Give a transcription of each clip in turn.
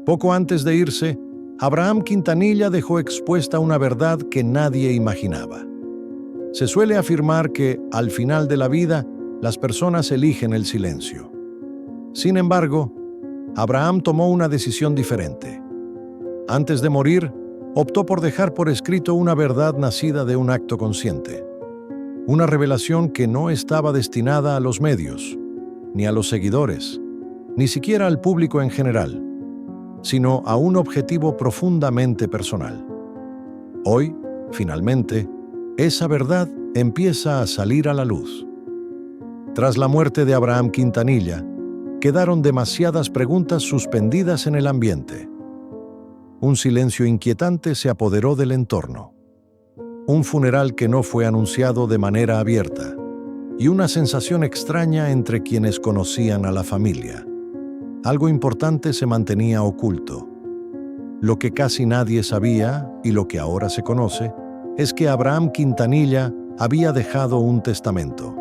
Poco antes de irse, Abraham Quintanilla dejó expuesta una verdad que nadie imaginaba. Se suele afirmar que, al final de la vida, las personas eligen el silencio. Sin embargo, Abraham tomó una decisión diferente. Antes de morir, optó por dejar por escrito una verdad nacida de un acto consciente. Una revelación que no estaba destinada a los medios, ni a los seguidores, ni siquiera al público en general, sino a un objetivo profundamente personal. Hoy, finalmente, esa verdad empieza a salir a la luz. Tras la muerte de Abraham Quintanilla, quedaron demasiadas preguntas suspendidas en el ambiente. Un silencio inquietante se apoderó del entorno. Un funeral que no fue anunciado de manera abierta, y una sensación extraña entre quienes conocían a la familia. Algo importante se mantenía oculto. Lo que casi nadie sabía, y lo que ahora se conoce, es que Abraham Quintanilla había dejado un testamento.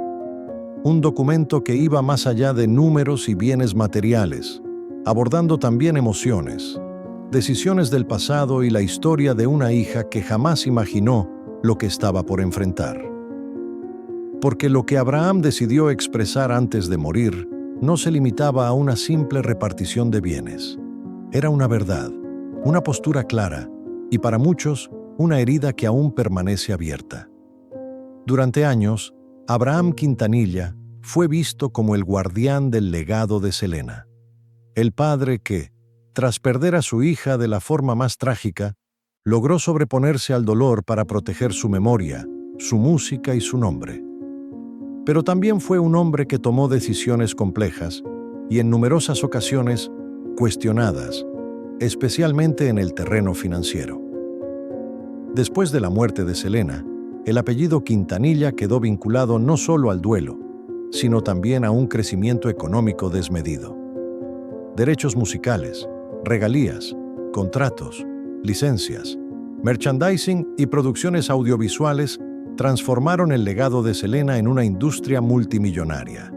Un documento que iba más allá de números y bienes materiales, abordando también emociones, decisiones del pasado y la historia de una hija que jamás imaginó lo que estaba por enfrentar. Porque lo que Abraham decidió expresar antes de morir no se limitaba a una simple repartición de bienes. Era una verdad, una postura clara y para muchos una herida que aún permanece abierta. Durante años, Abraham Quintanilla fue visto como el guardián del legado de Selena. El padre que, tras perder a su hija de la forma más trágica, logró sobreponerse al dolor para proteger su memoria, su música y su nombre. Pero también fue un hombre que tomó decisiones complejas y en numerosas ocasiones cuestionadas, especialmente en el terreno financiero. Después de la muerte de Selena, el apellido Quintanilla quedó vinculado no solo al duelo, sino también a un crecimiento económico desmedido. Derechos musicales, regalías, contratos, licencias, merchandising y producciones audiovisuales transformaron el legado de Selena en una industria multimillonaria,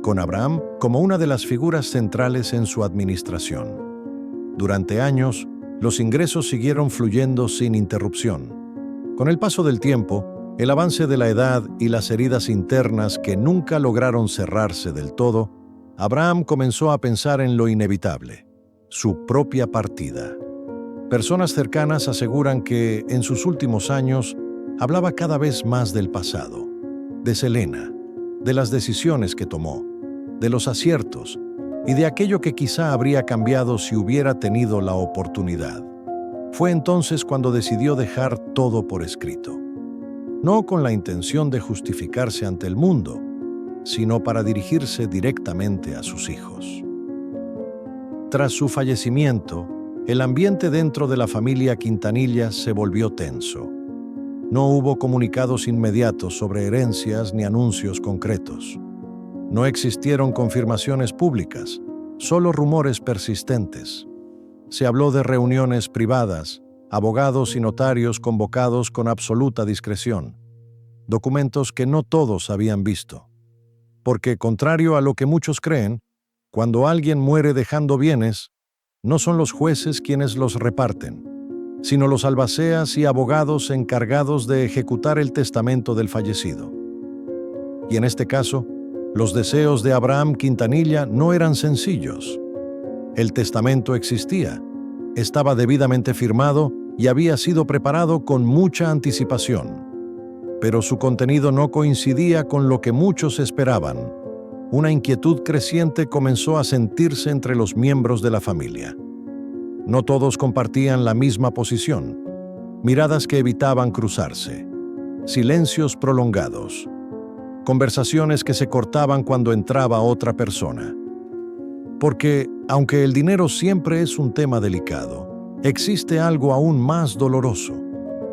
con Abraham como una de las figuras centrales en su administración. Durante años, los ingresos siguieron fluyendo sin interrupción. Con el paso del tiempo, el avance de la edad y las heridas internas que nunca lograron cerrarse del todo, Abraham comenzó a pensar en lo inevitable, su propia partida. Personas cercanas aseguran que, en sus últimos años, hablaba cada vez más del pasado, de Selena, de las decisiones que tomó, de los aciertos y de aquello que quizá habría cambiado si hubiera tenido la oportunidad. Fue entonces cuando decidió dejar todo por escrito. No con la intención de justificarse ante el mundo, sino para dirigirse directamente a sus hijos. Tras su fallecimiento, el ambiente dentro de la familia Quintanilla se volvió tenso. No hubo comunicados inmediatos sobre herencias ni anuncios concretos. No existieron confirmaciones públicas, solo rumores persistentes. Se habló de reuniones privadas, abogados y notarios convocados con absoluta discreción, documentos que no todos habían visto. Porque, contrario a lo que muchos creen, cuando alguien muere dejando bienes, no son los jueces quienes los reparten, sino los albaceas y abogados encargados de ejecutar el testamento del fallecido. Y en este caso, los deseos de Abraham Quintanilla no eran sencillos. El testamento existía, estaba debidamente firmado y había sido preparado con mucha anticipación. Pero su contenido no coincidía con lo que muchos esperaban. Una inquietud creciente comenzó a sentirse entre los miembros de la familia. No todos compartían la misma posición. Miradas que evitaban cruzarse. Silencios prolongados. Conversaciones que se cortaban cuando entraba otra persona. Porque, aunque el dinero siempre es un tema delicado, existe algo aún más doloroso: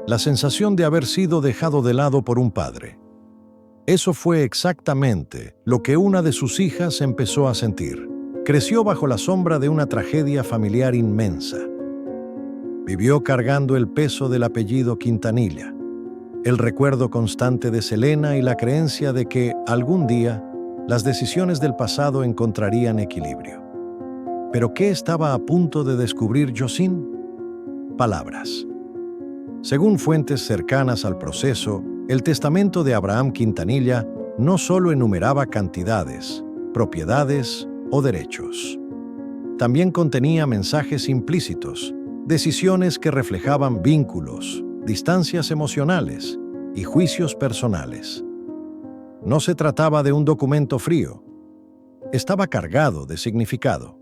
la sensación de haber sido dejado de lado por un padre. Eso fue exactamente lo que una de sus hijas empezó a sentir. Creció bajo la sombra de una tragedia familiar inmensa. Vivió cargando el peso del apellido Quintanilla, el recuerdo constante de Selena y la creencia de que, algún día, las decisiones del pasado encontrarían equilibrio. ¿Pero qué estaba a punto de descubrir Josine? Palabras. Según fuentes cercanas al proceso, el testamento de Abraham Quintanilla no solo enumeraba cantidades, propiedades o derechos. También contenía mensajes implícitos, decisiones que reflejaban vínculos, distancias emocionales y juicios personales. No se trataba de un documento frío. Estaba cargado de significado.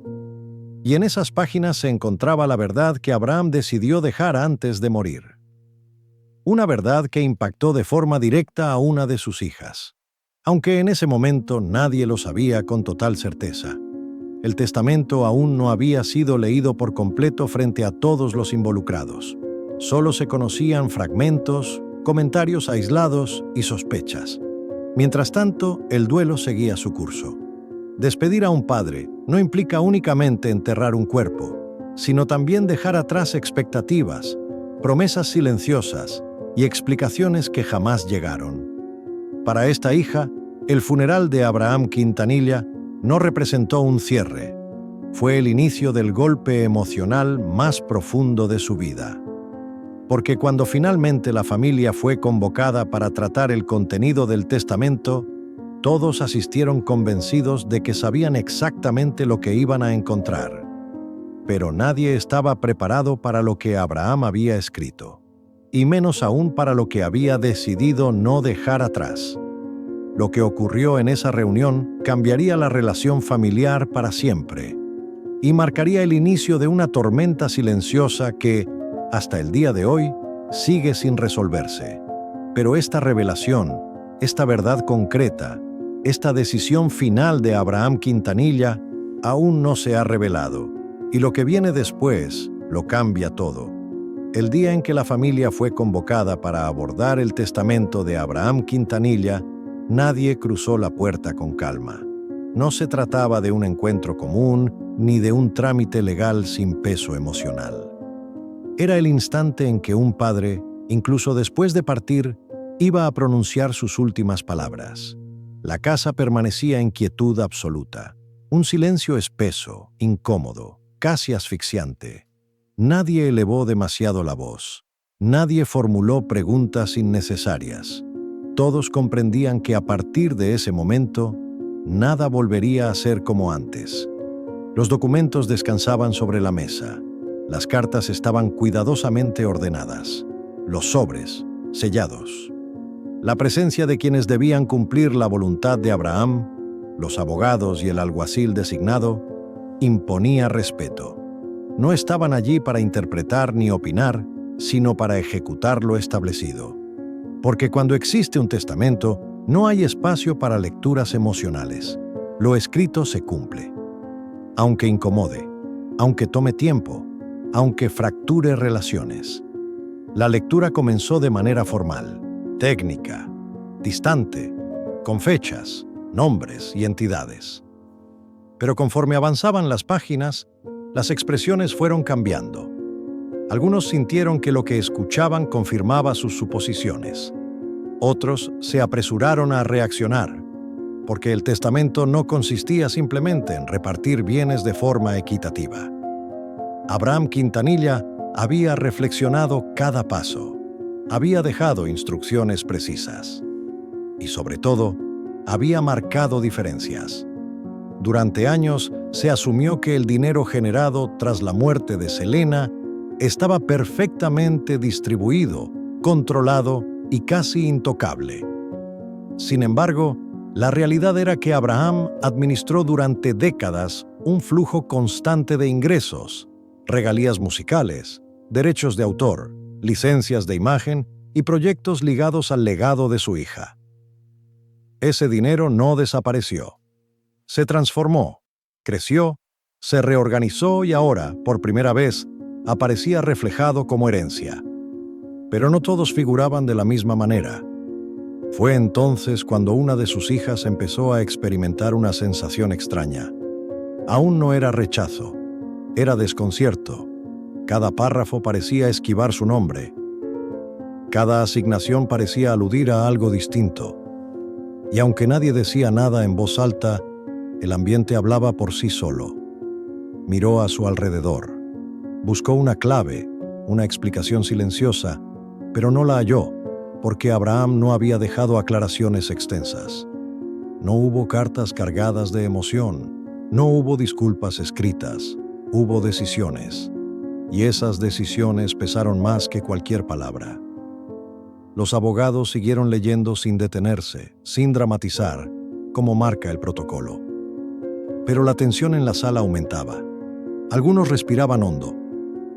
Y en esas páginas se encontraba la verdad que Abraham decidió dejar antes de morir. Una verdad que impactó de forma directa a una de sus hijas, aunque en ese momento nadie lo sabía con total certeza. El testamento aún no había sido leído por completo frente a todos los involucrados. Solo se conocían fragmentos, comentarios aislados y sospechas. Mientras tanto, el duelo seguía su curso. Despedir a un padre no implica únicamente enterrar un cuerpo, sino también dejar atrás expectativas, promesas silenciosas y explicaciones que jamás llegaron. Para esta hija, el funeral de Abraham Quintanilla no representó un cierre. Fue el inicio del golpe emocional más profundo de su vida. Porque cuando finalmente la familia fue convocada para tratar el contenido del testamento, todos asistieron convencidos de que sabían exactamente lo que iban a encontrar. Pero nadie estaba preparado para lo que Abraham había escrito, y menos aún para lo que había decidido no dejar atrás. Lo que ocurrió en esa reunión cambiaría la relación familiar para siempre, y marcaría el inicio de una tormenta silenciosa que, hasta el día de hoy, sigue sin resolverse. Pero esta revelación, esta verdad concreta, esta decisión final de Abraham Quintanilla aún no se ha revelado, y lo que viene después lo cambia todo. El día en que la familia fue convocada para abordar el testamento de Abraham Quintanilla, nadie cruzó la puerta con calma. No se trataba de un encuentro común ni de un trámite legal sin peso emocional. Era el instante en que un padre, incluso después de partir, iba a pronunciar sus últimas palabras. La casa permanecía en quietud absoluta. Un silencio espeso, incómodo, casi asfixiante. Nadie elevó demasiado la voz. Nadie formuló preguntas innecesarias. Todos comprendían que a partir de ese momento, nada volvería a ser como antes. Los documentos descansaban sobre la mesa. Las cartas estaban cuidadosamente ordenadas. Los sobres, sellados. La presencia de quienes debían cumplir la voluntad de Abraham, los abogados y el alguacil designado, imponía respeto. No estaban allí para interpretar ni opinar, sino para ejecutar lo establecido. Porque cuando existe un testamento, no hay espacio para lecturas emocionales. Lo escrito se cumple. Aunque incomode, aunque tome tiempo, aunque fracture relaciones. La lectura comenzó de manera formal, técnica, distante, con fechas, nombres y entidades. Pero conforme avanzaban las páginas, las expresiones fueron cambiando. Algunos sintieron que lo que escuchaban confirmaba sus suposiciones. Otros se apresuraron a reaccionar, porque el testamento no consistía simplemente en repartir bienes de forma equitativa. Abraham Quintanilla había reflexionado cada paso, había dejado instrucciones precisas y, sobre todo, había marcado diferencias. Durante años se asumió que el dinero generado tras la muerte de Selena estaba perfectamente distribuido, controlado y casi intocable. Sin embargo, la realidad era que Abraham administró durante décadas un flujo constante de ingresos, regalías musicales, derechos de autor, licencias de imagen y proyectos ligados al legado de su hija. Ese dinero no desapareció. Se transformó, creció, se reorganizó y ahora, por primera vez, aparecía reflejado como herencia. Pero no todos figuraban de la misma manera. Fue entonces cuando una de sus hijas empezó a experimentar una sensación extraña. Aún no era rechazo, era desconcierto. Cada párrafo parecía esquivar su nombre. Cada asignación parecía aludir a algo distinto. Y aunque nadie decía nada en voz alta, el ambiente hablaba por sí solo. Miró a su alrededor. Buscó una clave, una explicación silenciosa, pero no la halló, porque Abraham no había dejado aclaraciones extensas. No hubo cartas cargadas de emoción, no hubo disculpas escritas, hubo decisiones. Y esas decisiones pesaron más que cualquier palabra. Los abogados siguieron leyendo sin detenerse, sin dramatizar, como marca el protocolo. Pero la tensión en la sala aumentaba. Algunos respiraban hondo,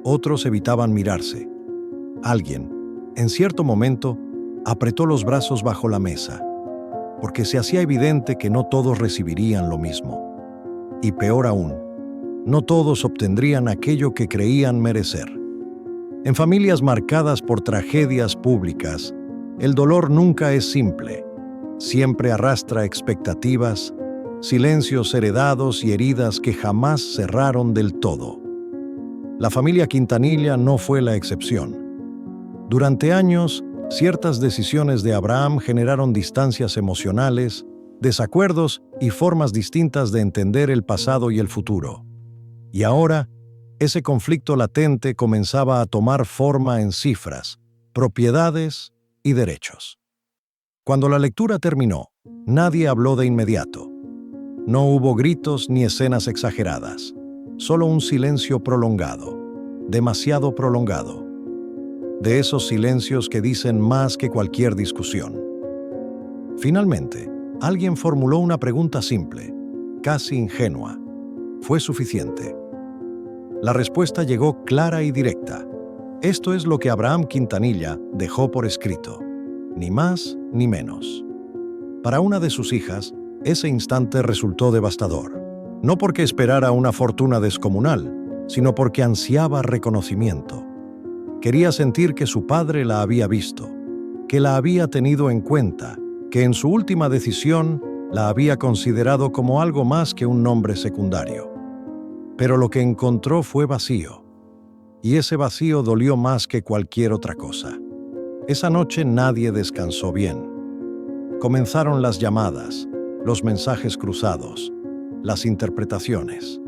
otros evitaban mirarse. Alguien, en cierto momento, apretó los brazos bajo la mesa, porque se hacía evidente que no todos recibirían lo mismo. Y peor aún, no todos obtendrían aquello que creían merecer. En familias marcadas por tragedias públicas, el dolor nunca es simple. Siempre arrastra expectativas, silencios heredados y heridas que jamás cerraron del todo. La familia Quintanilla no fue la excepción. Durante años, ciertas decisiones de Abraham generaron distancias emocionales, desacuerdos y formas distintas de entender el pasado y el futuro. Y ahora, ese conflicto latente comenzaba a tomar forma en cifras, propiedades y derechos. Cuando la lectura terminó, nadie habló de inmediato. No hubo gritos ni escenas exageradas, solo un silencio prolongado, demasiado prolongado. De esos silencios que dicen más que cualquier discusión. Finalmente, alguien formuló una pregunta simple, casi ingenua. ¿Fue suficiente? La respuesta llegó clara y directa. Esto es lo que Abraham Quintanilla dejó por escrito, ni más ni menos. Para una de sus hijas, ese instante resultó devastador. No porque esperara una fortuna descomunal, sino porque ansiaba reconocimiento. Quería sentir que su padre la había visto, que la había tenido en cuenta, que en su última decisión la había considerado como algo más que un nombre secundario. Pero lo que encontró fue vacío, y ese vacío dolió más que cualquier otra cosa. Esa noche nadie descansó bien. Comenzaron las llamadas, los mensajes cruzados, las interpretaciones.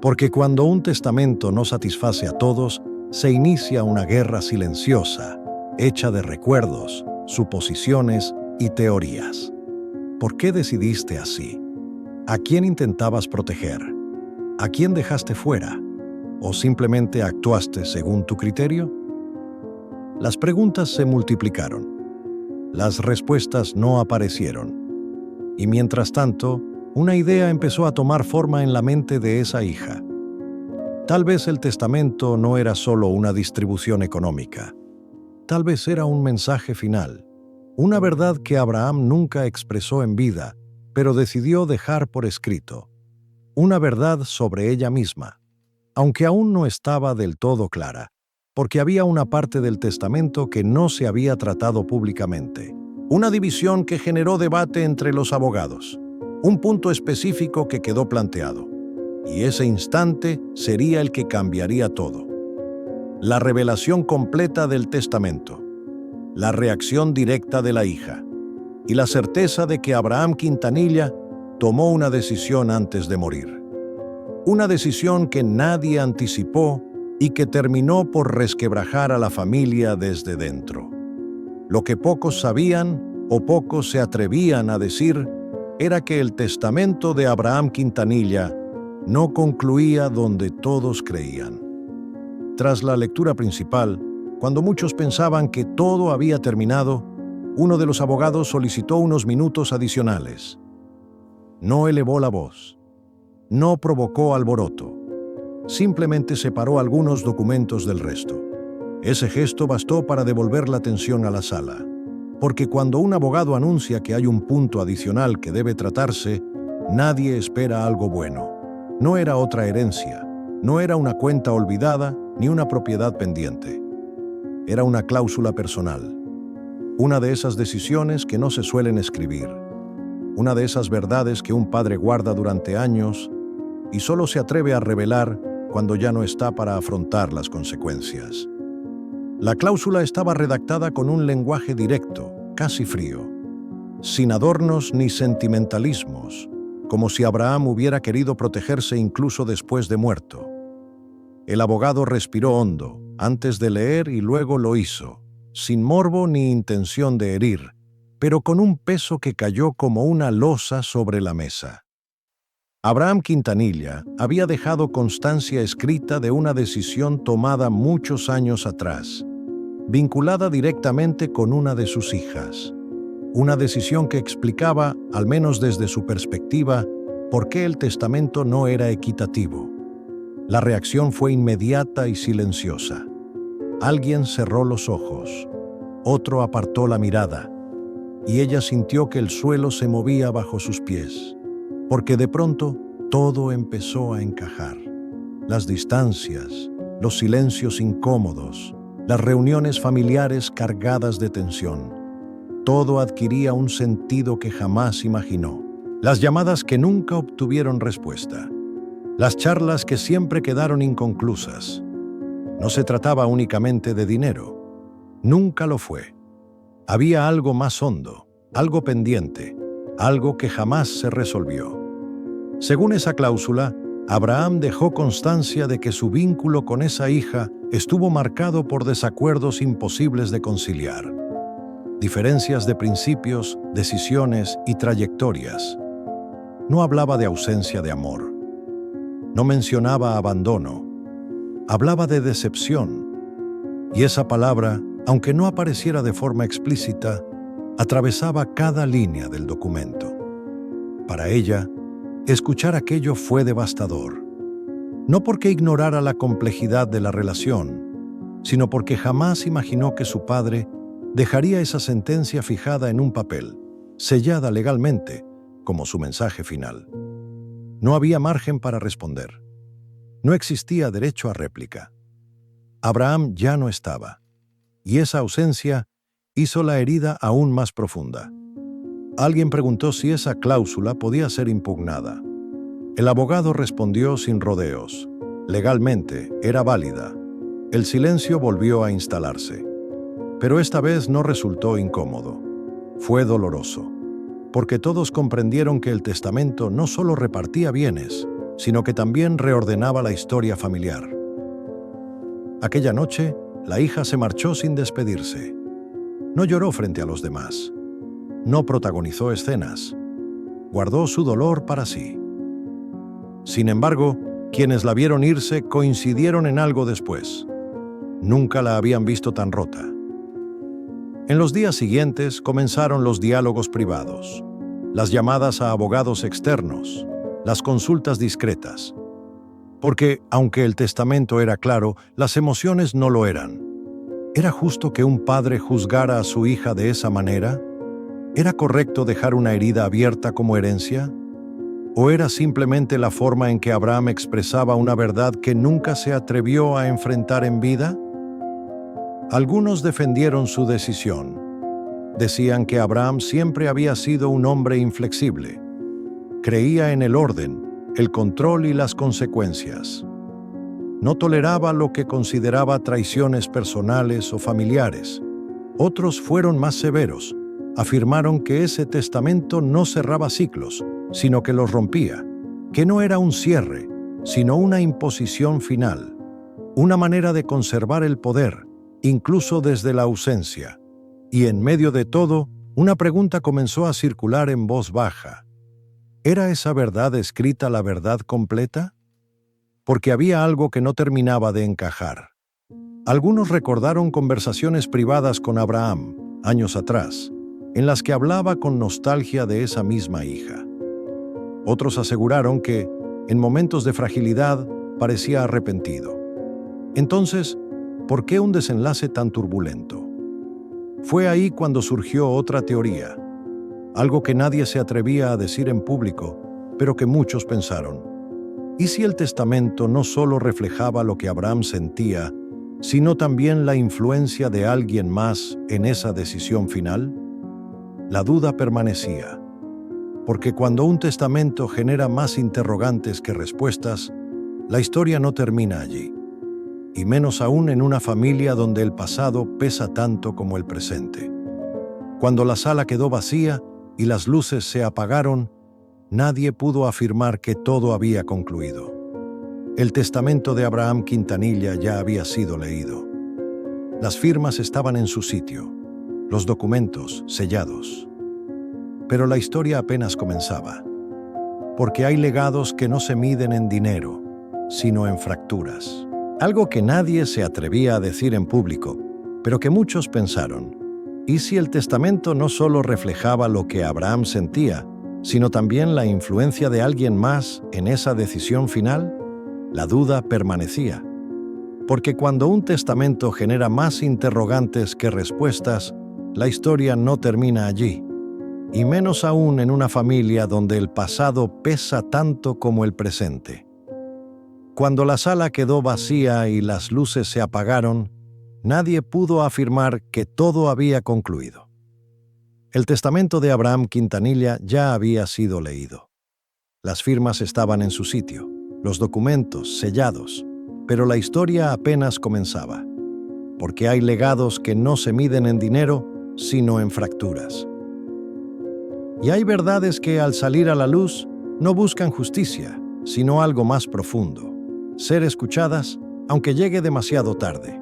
Porque cuando un testamento no satisface a todos, se inicia una guerra silenciosa, hecha de recuerdos, suposiciones y teorías. ¿Por qué decidiste así? ¿A quién intentabas proteger? ¿A quién dejaste fuera? ¿O simplemente actuaste según tu criterio? Las preguntas se multiplicaron. Las respuestas no aparecieron. Y mientras tanto, una idea empezó a tomar forma en la mente de esa hija. Tal vez el testamento no era solo una distribución económica. Tal vez era un mensaje final, una verdad que Abraham nunca expresó en vida, pero decidió dejar por escrito. Una verdad sobre ella misma, aunque aún no estaba del todo clara, porque había una parte del testamento que no se había tratado públicamente. Una división que generó debate entre los abogados, un punto específico que quedó planteado, y ese instante sería el que cambiaría todo. La revelación completa del testamento, la reacción directa de la hija, y la certeza de que Abraham Quintanilla tomó una decisión antes de morir. Una decisión que nadie anticipó y que terminó por resquebrajar a la familia desde dentro. Lo que pocos sabían o pocos se atrevían a decir era que el testamento de Abraham Quintanilla no concluía donde todos creían. Tras la lectura principal, cuando muchos pensaban que todo había terminado, uno de los abogados solicitó unos minutos adicionales. No elevó la voz. No provocó alboroto. Simplemente separó algunos documentos del resto. Ese gesto bastó para devolver la atención a la sala. Porque cuando un abogado anuncia que hay un punto adicional que debe tratarse, nadie espera algo bueno. No era otra herencia, no era una cuenta olvidada ni una propiedad pendiente. Era una cláusula personal. Una de esas decisiones que no se suelen escribir. Una de esas verdades que un padre guarda durante años y solo se atreve a revelar cuando ya no está para afrontar las consecuencias. La cláusula estaba redactada con un lenguaje directo, casi frío. sin adornos ni sentimentalismos, como si Abraham hubiera querido protegerse incluso después de muerto. El abogado respiró hondo, antes de leer, y luego lo hizo, sin morbo ni intención de herir, pero con un peso que cayó como una losa sobre la mesa. Abraham Quintanilla había dejado constancia escrita de una decisión tomada muchos años atrás, vinculada directamente con una de sus hijas. Una decisión que explicaba, al menos desde su perspectiva, por qué el testamento no era equitativo. La reacción fue inmediata y silenciosa. Alguien cerró los ojos, otro apartó la mirada, y ella sintió que el suelo se movía bajo sus pies, porque de pronto todo empezó a encajar. Las distancias, los silencios incómodos, las reuniones familiares cargadas de tensión. Todo adquiría un sentido que jamás imaginó. Las llamadas que nunca obtuvieron respuesta. Las charlas que siempre quedaron inconclusas. No se trataba únicamente de dinero. Nunca lo fue. Había algo más hondo, algo pendiente, algo que jamás se resolvió. Según esa cláusula, Abraham dejó constancia de que su vínculo con esa hija estuvo marcado por desacuerdos imposibles de conciliar. Diferencias de principios, decisiones y trayectorias. No hablaba de ausencia de amor. No mencionaba abandono. Hablaba de decepción. Y esa palabra, aunque no apareciera de forma explícita, atravesaba cada línea del documento. Para ella, escuchar aquello fue devastador. No porque ignorara la complejidad de la relación, sino porque jamás imaginó que su padre dejaría esa sentencia fijada en un papel, sellada legalmente, como su mensaje final. No había margen para responder. No existía derecho a réplica. Abraham ya no estaba, y esa ausencia hizo la herida aún más profunda. Alguien preguntó si esa cláusula podía ser impugnada. El abogado respondió sin rodeos. Legalmente era válida. El silencio volvió a instalarse. Pero esta vez no resultó incómodo. Fue doloroso, porque todos comprendieron que el testamento no solo repartía bienes, sino que también reordenaba la historia familiar. Aquella noche, la hija se marchó sin despedirse. No lloró frente a los demás. No protagonizó escenas. Guardó su dolor para sí. Sin embargo, quienes la vieron irse coincidieron en algo después. Nunca la habían visto tan rota. En los días siguientes comenzaron los diálogos privados, las llamadas a abogados externos, las consultas discretas. Porque, aunque el testamento era claro, las emociones no lo eran. ¿Era justo que un padre juzgara a su hija de esa manera? ¿Era correcto dejar una herida abierta como herencia? ¿O era simplemente la forma en que Abraham expresaba una verdad que nunca se atrevió a enfrentar en vida? Algunos defendieron su decisión. Decían que Abraham siempre había sido un hombre inflexible. Creía en el orden, el control y las consecuencias. No toleraba lo que consideraba traiciones personales o familiares. Otros fueron más severos. Afirmaron que ese testamento no cerraba ciclos, sino que los rompía, que no era un cierre, sino una imposición final, una manera de conservar el poder, incluso desde la ausencia. Y en medio de todo, una pregunta comenzó a circular en voz baja. ¿Era esa verdad escrita la verdad completa? Porque había algo que no terminaba de encajar. Algunos recordaron conversaciones privadas con Abraham, años atrás, en las que hablaba con nostalgia de esa misma hija. Otros aseguraron que, en momentos de fragilidad, parecía arrepentido. Entonces, ¿por qué un desenlace tan turbulento? Fue ahí cuando surgió otra teoría, algo que nadie se atrevía a decir en público, pero que muchos pensaron. ¿Y si el testamento no solo reflejaba lo que Abraham sentía, sino también la influencia de alguien más en esa decisión final? La duda permanecía, porque cuando un testamento genera más interrogantes que respuestas, la historia no termina allí, y menos aún en una familia donde el pasado pesa tanto como el presente. Cuando la sala quedó vacía, y las luces se apagaron, nadie pudo afirmar que todo había concluido. El testamento de Abraham Quintanilla ya había sido leído. Las firmas estaban en su sitio, los documentos sellados. Pero la historia apenas comenzaba, porque hay legados que no se miden en dinero, sino en fracturas. Algo que nadie se atrevía a decir en público, pero que muchos pensaron. ¿Y si el testamento no solo reflejaba lo que Abraham sentía, sino también la influencia de alguien más en esa decisión final? La duda permanecía. Porque cuando un testamento genera más interrogantes que respuestas, la historia no termina allí. Y menos aún en una familia donde el pasado pesa tanto como el presente. Cuando la sala quedó vacía y las luces se apagaron, nadie pudo afirmar que todo había concluido. El testamento de Abraham Quintanilla ya había sido leído. Las firmas estaban en su sitio, los documentos sellados, pero la historia apenas comenzaba, porque hay legados que no se miden en dinero, sino en fracturas. Y hay verdades que al salir a la luz no buscan justicia, sino algo más profundo, ser escuchadas aunque llegue demasiado tarde.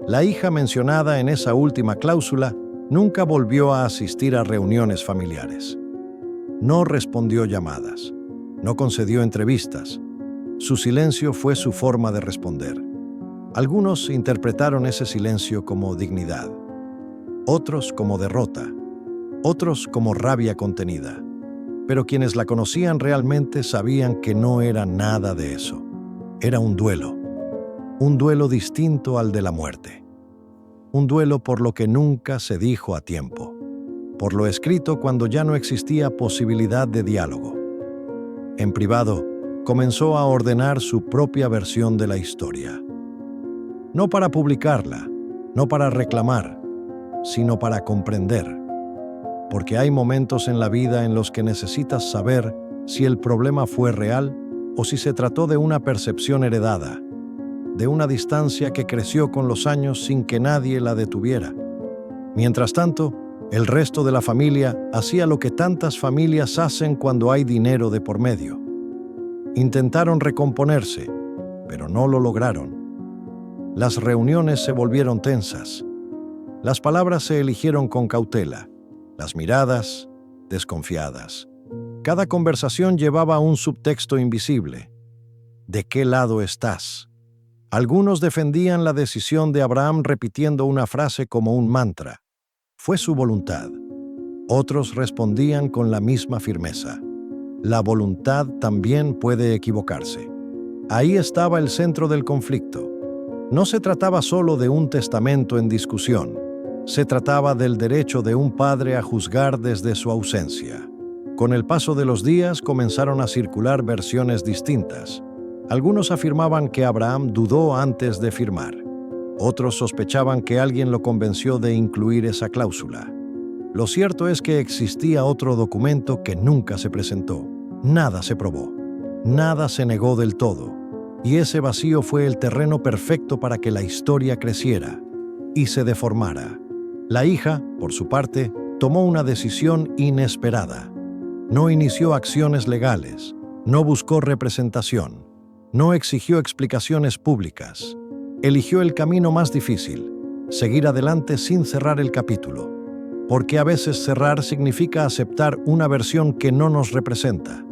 La hija mencionada en esa última cláusula nunca volvió a asistir a reuniones familiares. No respondió llamadas, no concedió entrevistas. Su silencio fue su forma de responder. Algunos interpretaron ese silencio como dignidad, otros como derrota, otros como rabia contenida. Pero quienes la conocían realmente sabían que no era nada de eso. Era un duelo distinto al de la muerte. Un duelo por lo que nunca se dijo a tiempo, por lo escrito cuando ya no existía posibilidad de diálogo. En privado, comenzó a ordenar su propia versión de la historia. No para publicarla, no para reclamar, sino para comprender. Porque hay momentos en la vida en los que necesitas saber si el problema fue real o si se trató de una percepción heredada, de una distancia que creció con los años sin que nadie la detuviera. Mientras tanto, el resto de la familia hacía lo que tantas familias hacen cuando hay dinero de por medio. Intentaron recomponerse, pero no lo lograron. Las reuniones se volvieron tensas. Las palabras se eligieron con cautela. Las miradas, desconfiadas. Cada conversación llevaba un subtexto invisible. ¿De qué lado estás? Algunos defendían la decisión de Abraham repitiendo una frase como un mantra. Fue su voluntad. Otros respondían con la misma firmeza. La voluntad también puede equivocarse. Ahí estaba el centro del conflicto. No se trataba solo de un testamento en discusión. Se trataba del derecho de un padre a juzgar desde su ausencia. Con el paso de los días comenzaron a circular versiones distintas. Algunos afirmaban que Abraham dudó antes de firmar. Otros sospechaban que alguien lo convenció de incluir esa cláusula. Lo cierto es que existía otro documento que nunca se presentó. Nada se probó. Nada se negó del todo. Y ese vacío fue el terreno perfecto para que la historia creciera y se deformara. La hija, por su parte, tomó una decisión inesperada. No inició acciones legales, no buscó representación, no exigió explicaciones públicas. Eligió el camino más difícil, seguir adelante sin cerrar el capítulo, porque a veces cerrar significa aceptar una versión que no nos representa,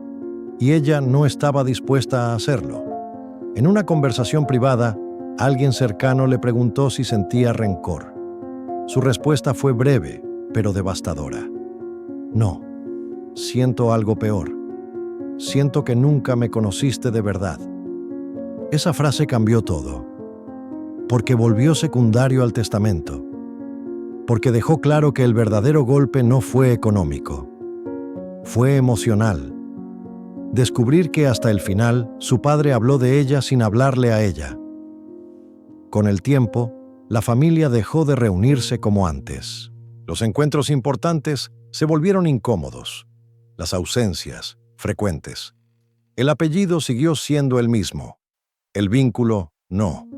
y ella no estaba dispuesta a hacerlo. En una conversación privada, alguien cercano le preguntó si sentía rencor. Su respuesta fue breve, pero devastadora. No, siento algo peor. Siento que nunca me conociste de verdad. Esa frase cambió todo, porque volvió secundario al testamento, porque dejó claro que el verdadero golpe no fue económico, fue emocional. Descubrir que hasta el final su padre habló de ella sin hablarle a ella. Con el tiempo, la familia dejó de reunirse como antes. Los encuentros importantes se volvieron incómodos, las ausencias frecuentes. El apellido siguió siendo el mismo, el vínculo no.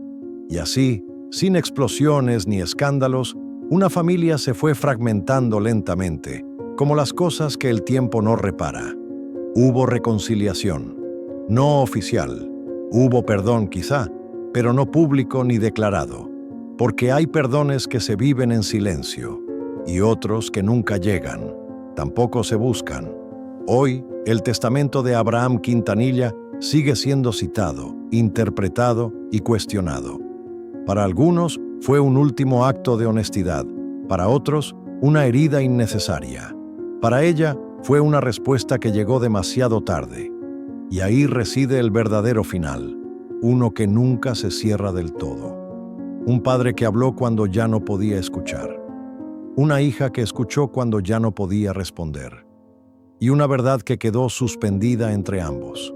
Y así, sin explosiones ni escándalos, una familia se fue fragmentando lentamente, como las cosas que el tiempo no repara. Hubo reconciliación, no oficial. Hubo perdón quizá, pero no público ni declarado, porque hay perdones que se viven en silencio y otros que nunca llegan, tampoco se buscan. Hoy, el testamento de Abraham Quintanilla sigue siendo citado, interpretado y cuestionado. Para algunos fue un último acto de honestidad, para otros una herida innecesaria. Para ella fue una respuesta que llegó demasiado tarde. Y ahí reside el verdadero final, uno que nunca se cierra del todo. Un padre que habló cuando ya no podía escuchar. Una hija que escuchó cuando ya no podía responder. Y una verdad que quedó suspendida entre ambos.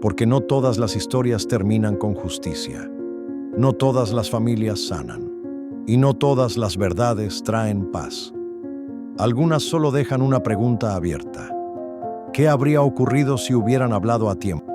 Porque no todas las historias terminan con justicia. No todas las familias sanan. Y no todas las verdades traen paz. Algunas solo dejan una pregunta abierta. ¿Qué habría ocurrido si hubieran hablado a tiempo?